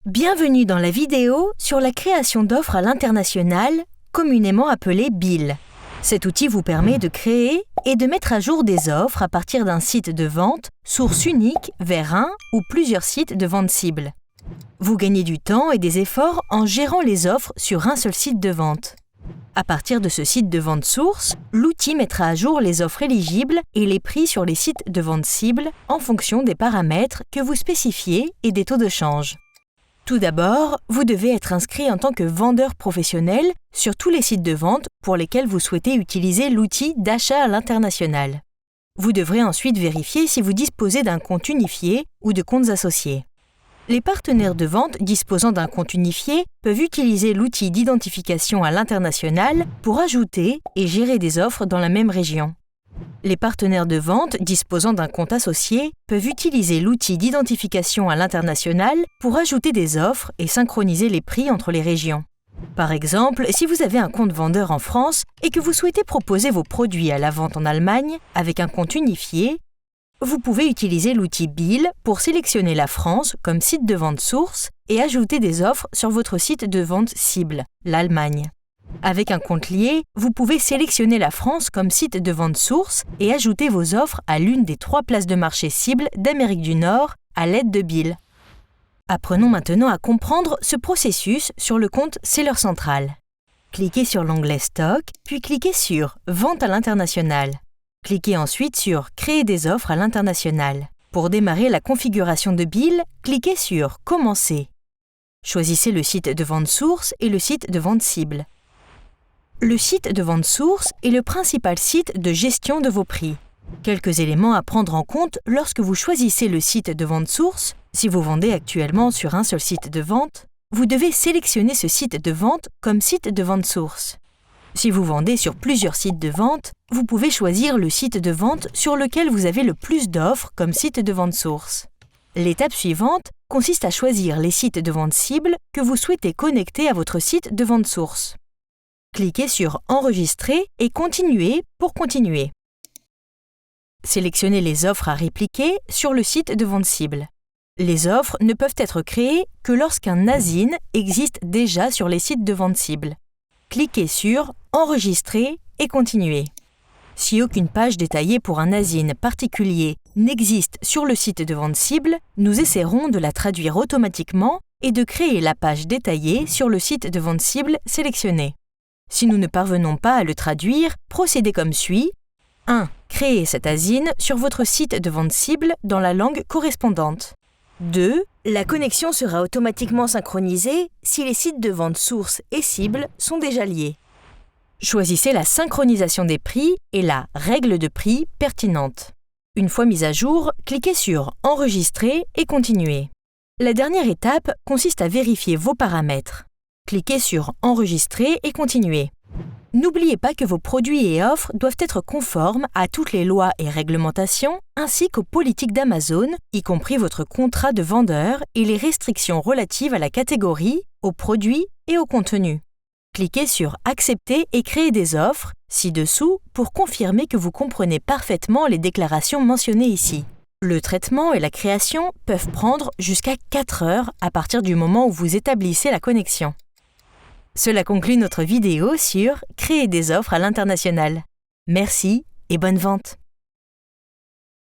Bienvenue dans la vidéo sur la création d'offres à l'international, communément appelée BIL. Cet outil vous permet de créer et de mettre à jour des offres à partir d'un site de vente, source unique vers un ou plusieurs sites de vente cible. Vous gagnez du temps et des efforts en gérant les offres sur un seul site de vente. À partir de ce site de vente source, l'outil mettra à jour les offres éligibles et les prix sur les sites de vente cible en fonction des paramètres que vous spécifiez et des taux de change. Tout d'abord, vous devez être inscrit en tant que vendeur professionnel sur tous les sites de vente pour lesquels vous souhaitez utiliser l'outil d'achat à l'international. Vous devrez ensuite vérifier si vous disposez d'un compte unifié ou de comptes associés. Les partenaires de vente disposant d'un compte unifié peuvent utiliser l'outil d'identification à l'international pour ajouter et gérer des offres dans la même région. Les partenaires de vente disposant d'un compte associé peuvent utiliser l'outil d'identification à l'international pour ajouter des offres et synchroniser les prix entre les régions. Par exemple, si vous avez un compte vendeur en France et que vous souhaitez proposer vos produits à la vente en Allemagne avec un compte unifié, vous pouvez utiliser l'outil BIL pour sélectionner la France comme site de vente source et ajouter des offres sur votre site de vente cible, l'Allemagne. Avec un compte lié, vous pouvez sélectionner la France comme site de vente source et ajouter vos offres à l'une des 3 places de marché cibles d'Amérique du Nord à l'aide de BIL. Apprenons maintenant à comprendre ce processus sur le compte Seller Central. Cliquez sur l'onglet Stock, puis cliquez sur Vente à l'international. Cliquez ensuite sur Créer des offres à l'international. Pour démarrer la configuration de BIL, cliquez sur Commencer. Choisissez le site de vente source et le site de vente cible. Le site de vente source est le principal site de gestion de vos prix. Quelques éléments à prendre en compte lorsque vous choisissez le site de vente source. Si vous vendez actuellement sur un seul site de vente, vous devez sélectionner ce site de vente comme site de vente source. Si vous vendez sur plusieurs sites de vente, vous pouvez choisir le site de vente sur lequel vous avez le plus d'offres comme site de vente source. L'étape suivante consiste à choisir les sites de vente cible que vous souhaitez connecter à votre site de vente source. Cliquez sur Enregistrer et Continuer pour continuer. Sélectionnez les offres à répliquer sur le site de vente cible. Les offres ne peuvent être créées que lorsqu'un ASIN existe déjà sur les sites de vente cible. Cliquez sur Enregistrer et Continuer. Si aucune page détaillée pour un ASIN particulier n'existe sur le site de vente cible, nous essaierons de la traduire automatiquement et de créer la page détaillée sur le site de vente cible sélectionné. Si nous ne parvenons pas à le traduire, procédez comme suit. 1. Créez cet ASIN sur votre site de vente cible dans la langue correspondante. 2. La connexion sera automatiquement synchronisée si les sites de vente source et cible sont déjà liés. Choisissez la synchronisation des prix et la règle de prix pertinente. Une fois mise à jour, cliquez sur Enregistrer et Continuer. La dernière étape consiste à vérifier vos paramètres. Cliquez sur Enregistrer et Continuer. N'oubliez pas que vos produits et offres doivent être conformes à toutes les lois et réglementations ainsi qu'aux politiques d'Amazon, y compris votre contrat de vendeur et les restrictions relatives à la catégorie, aux produits et au contenu. Cliquez sur Accepter et créer des offres ci-dessous pour confirmer que vous comprenez parfaitement les déclarations mentionnées ici. Le traitement et la création peuvent prendre jusqu'à 4 heures à partir du moment où vous établissez la connexion. Cela conclut notre vidéo sur Créer des offres à l'international. Merci et bonne vente!